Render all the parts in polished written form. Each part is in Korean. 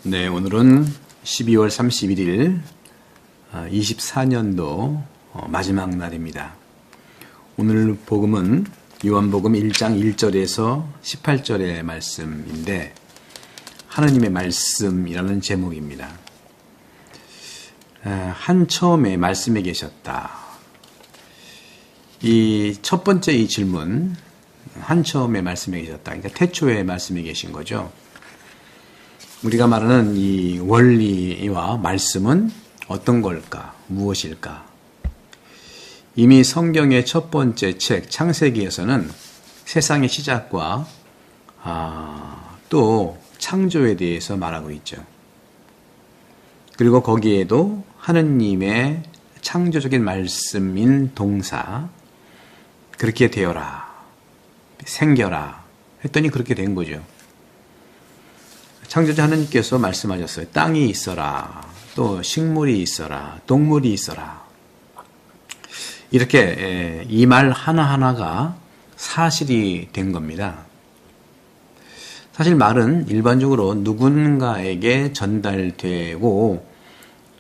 네, 오늘은 12월 31일 24년도 마지막 날입니다. 오늘 복음은 요한복음 1장 1절에서 18절의 말씀인데 하느님의 말씀이라는 제목입니다. 한처음에 말씀에 계셨다. 이 첫 번째 이 질문, 한처음에 말씀에 계셨다. 그러니까 태초에 말씀에 계신 거죠. 우리가 말하는 이 원리와 말씀은 어떤 걸까? 무엇일까? 이미 성경의 첫 번째 책 창세기에서는 세상의 시작과 또 창조에 대해서 말하고 있죠. 그리고 거기에도 하느님의 창조적인 말씀인 동사, 그렇게 되어라, 생겨라 했더니 그렇게 된 거죠. 창조자 하느님께서 말씀하셨어요. 땅이 있어라, 또 식물이 있어라, 동물이 있어라. 이렇게 이 말 하나하나가 사실이 된 겁니다. 사실 말은 일반적으로 누군가에게 전달되고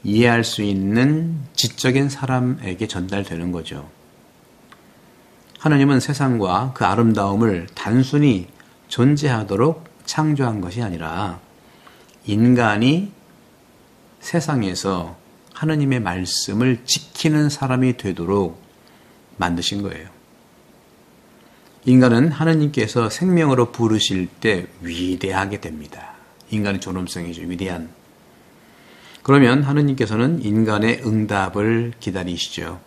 이해할 수 있는 지적인 사람에게 전달되는 거죠. 하느님은 세상과 그 아름다움을 단순히 존재하도록 창조한 것이 아니라 인간이 세상에서 하느님의 말씀을 지키는 사람이 되도록 만드신 거예요. 인간은 하느님께서 생명으로 부르실 때 위대하게 됩니다. 인간의 존엄성이죠. 위대한. 그러면 하느님께서는 인간의 응답을 기다리시죠.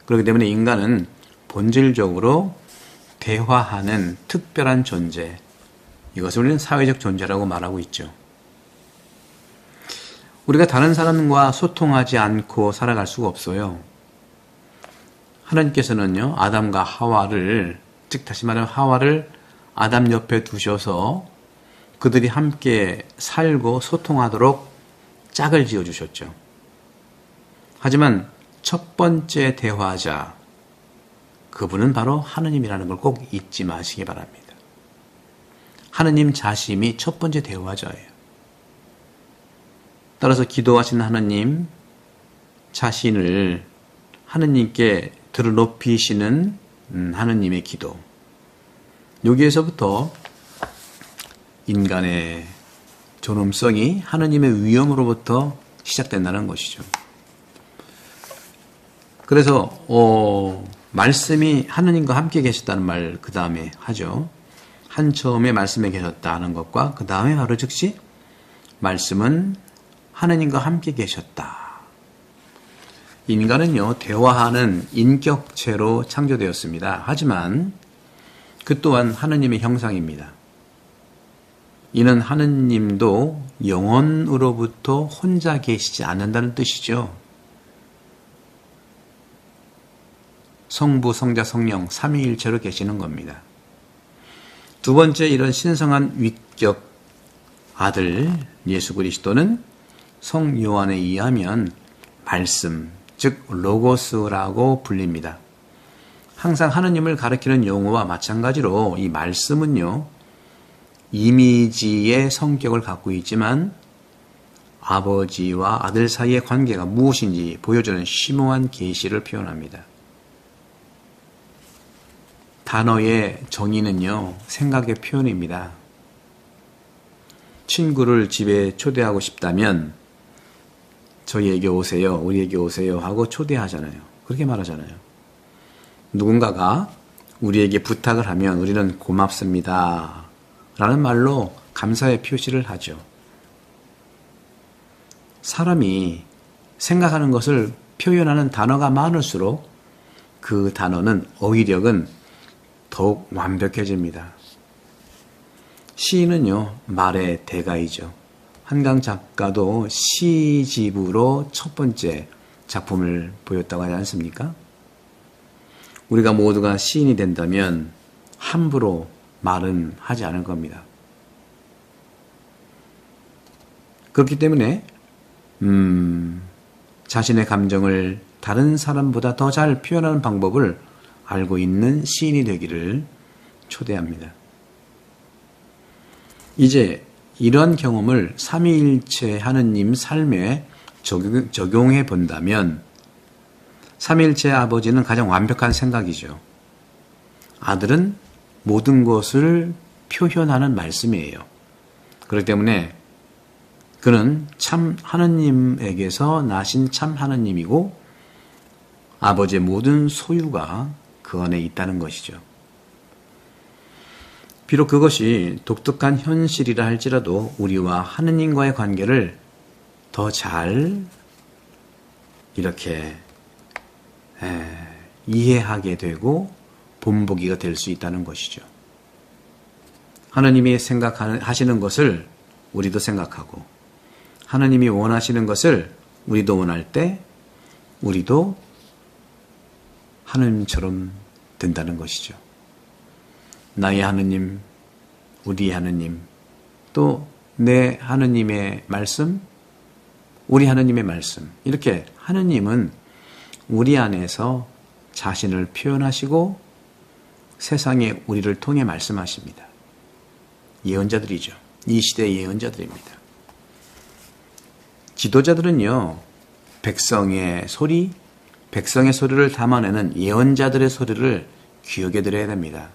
그렇기 때문에 인간은 본질적으로 대화하는 특별한 존재, 이것을 우리는 사회적 존재라고 말하고 있죠. 우리가 다른 사람과 소통하지 않고 살아갈 수가 없어요. 하나님께서는요, 아담과 하와를, 즉 다시 말하면 하와를 아담 옆에 두셔서 그들이 함께 살고 소통하도록 짝을 지어주셨죠. 하지만 첫 번째 대화자, 그분은 바로 하느님이라는 걸 꼭 잊지 마시기 바랍니다. 하느님 자신이 첫 번째 대화자예요. 따라서 기도하신 하느님 자신을 하느님께 들어높이시는 하느님의 기도. 여기에서부터 인간의 존엄성이 하느님의 위엄으로부터 시작된다는 것이죠. 그래서 말씀이 하느님과 함께 계셨다는 말 그 다음에 하죠. 한처음에 말씀에 계셨다는 것과 그 다음에 바로 즉시 말씀은 하느님과 함께 계셨다. 인간은요, 대화하는 인격체로 창조되었습니다. 하지만 그 또한 하느님의 형상입니다. 이는 하느님도 영원으로부터 혼자 계시지 않는다는 뜻이죠. 성부, 성자, 성령, 삼위일체로 계시는 겁니다. 두 번째 이런 신성한 위격 아들 예수 그리스도는 성 요한에 의하면 말씀, 즉 로고스라고 불립니다. 항상 하느님을 가리키는 용어와 마찬가지로 이 말씀은요, 이미지의 성격을 갖고 있지만 아버지와 아들 사이의 관계가 무엇인지 보여주는 심오한 계시를 표현합니다. 단어의 정의는요, 생각의 표현입니다. 친구를 집에 초대하고 싶다면 저희에게 오세요, 우리에게 오세요 하고 초대하잖아요. 그렇게 말하잖아요. 누군가가 우리에게 부탁을 하면 우리는 고맙습니다 라는 말로 감사의 표시를 하죠. 사람이 생각하는 것을 표현하는 단어가 많을수록 그 단어는 어휘력은 더욱 완벽해집니다. 시인은요, 말의 대가이죠. 한강 작가도 시집으로 첫 번째 작품을 보였다고 하지 않습니까? 우리가 모두가 시인이 된다면 함부로 말은 하지 않을 겁니다. 그렇기 때문에 자신의 감정을 다른 사람보다 더 잘 표현하는 방법을 알고 있는 시인이 되기를 초대합니다. 이제 이런 경험을 삼위일체 하느님 삶에 적용해 본다면 삼위일체 아버지는 가장 완벽한 생각이죠. 아들은 모든 것을 표현하는 말씀이에요. 그렇기 때문에 그는 참 하느님에게서 나신 참 하느님이고 아버지의 모든 소유가 그 안에 있다는 것이죠. 비록 그것이 독특한 현실이라 할지라도 우리와 하느님과의 관계를 더 잘 이렇게 이해하게 되고 본보기가 될 수 있다는 것이죠. 하느님이 생각하시는 것을 우리도 생각하고 하느님이 원하시는 것을 우리도 원할 때 우리도 하느님처럼 된다는 것이죠. 나의 하느님, 우리의 하느님, 또 내 하느님의 말씀, 우리 하느님의 말씀. 이렇게 하느님은 우리 안에서 자신을 표현하시고 세상에 우리를 통해 말씀하십니다. 예언자들이죠. 이 시대의 예언자들입니다. 지도자들은요, 백성의 소리를 담아내는 예언자들의 소리를 귀하게 들어야 됩니다.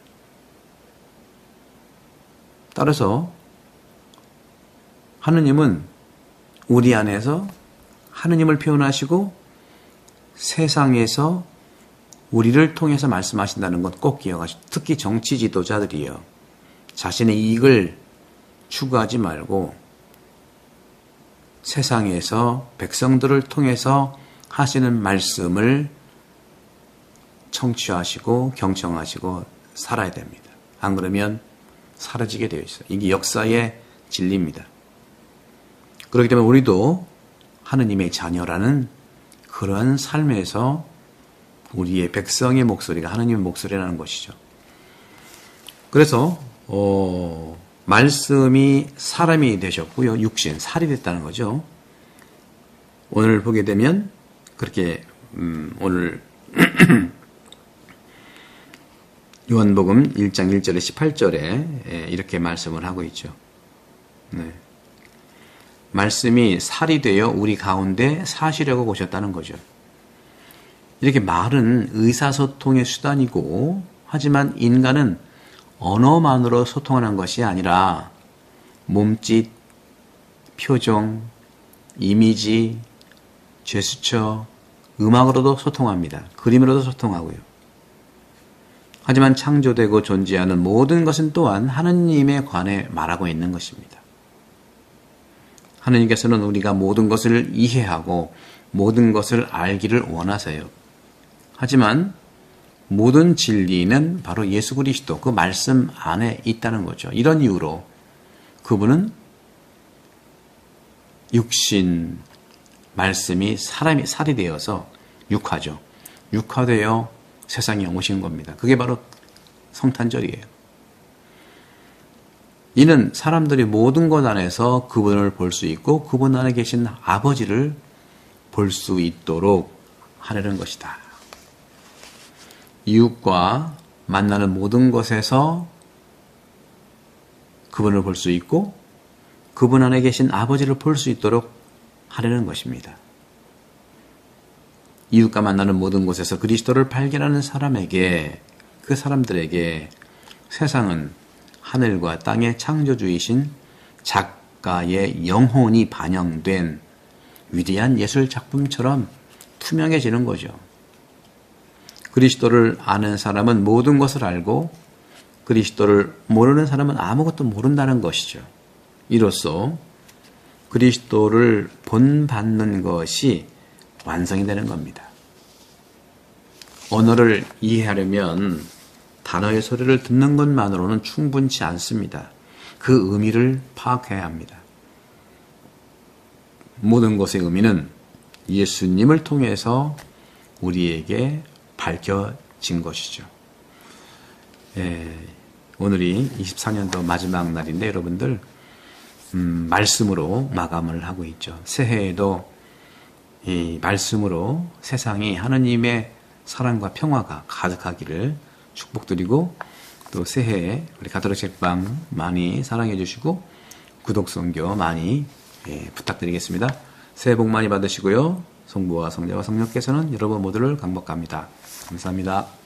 따라서 하느님은 우리 안에서 하느님을 표현하시고 세상에서 우리를 통해서 말씀하신다는 것 꼭 기억하시고, 특히 정치 지도자들이요, 자신의 이익을 추구하지 말고 세상에서 백성들을 통해서 하시는 말씀을 청취하시고 경청하시고 살아야 됩니다. 안 그러면 사라지게 되어 있어요. 이게 역사의 진리입니다. 그렇기 때문에 우리도 하느님의 자녀라는 그런 삶에서 우리의 백성의 목소리가 하느님의 목소리라는 것이죠. 그래서 말씀이 사람이 되셨고요. 육신, 살이 됐다는 거죠. 오늘 보게 되면 그렇게 오늘 요한복음 1장 1절에 18절에 이렇게 말씀을 하고 있죠. 네. 말씀이 살이 되어 우리 가운데 사시려고 오셨다는 거죠. 이렇게 말은 의사소통의 수단이고, 하지만 인간은 언어만으로 소통하는 것이 아니라 몸짓, 표정, 이미지, 제스처, 음악으로도 소통합니다. 그림으로도 소통하고요. 하지만 창조되고 존재하는 모든 것은 또한 하느님에 관해 말하고 있는 것입니다. 하느님께서는 우리가 모든 것을 이해하고 모든 것을 알기를 원하세요. 하지만 모든 진리는 바로 예수 그리스도 그 말씀 안에 있다는 거죠. 이런 이유로 그분은 육신, 말씀이 살이 되어서 육화죠. 육화되어 세상에 오신 겁니다. 그게 바로 성탄절이에요. 이는 사람들이 모든 것 안에서 그분을 볼 수 있고 그분 안에 계신 아버지를 볼 수 있도록 하려는 것이다. 이웃과 만나는 모든 것에서 그분을 볼 수 있고 그분 안에 계신 아버지를 볼 수 있도록 하려는 것입니다. 이웃과 만나는 모든 곳에서 그리스도를 발견하는 사람에게, 그 사람들에게 세상은 하늘과 땅의 창조주이신 작가의 영혼이 반영된 위대한 예술 작품처럼 투명해지는 거죠. 그리스도를 아는 사람은 모든 것을 알고 그리스도를 모르는 사람은 아무것도 모른다는 것이죠. 이로써 그리스도를 본받는 것이 완성이 되는 겁니다. 언어를 이해하려면 단어의 소리를 듣는 것만으로는 충분치 않습니다. 그 의미를 파악해야 합니다. 모든 것의 의미는 예수님을 통해서 우리에게 밝혀진 것이죠. 오늘이 24년도 마지막 날인데 여러분들 말씀으로 마감을 하고 있죠. 새해에도 이 말씀으로 세상이 하느님의 사랑과 평화가 가득하기를 축복드리고, 또 새해에 우리 가톨릭 책방 많이 사랑해 주시고 구독, 선교 많이 부탁드리겠습니다. 새해 복 많이 받으시고요. 성부와 성자와 성령께서는 여러분 모두를 강복합니다. 감사합니다.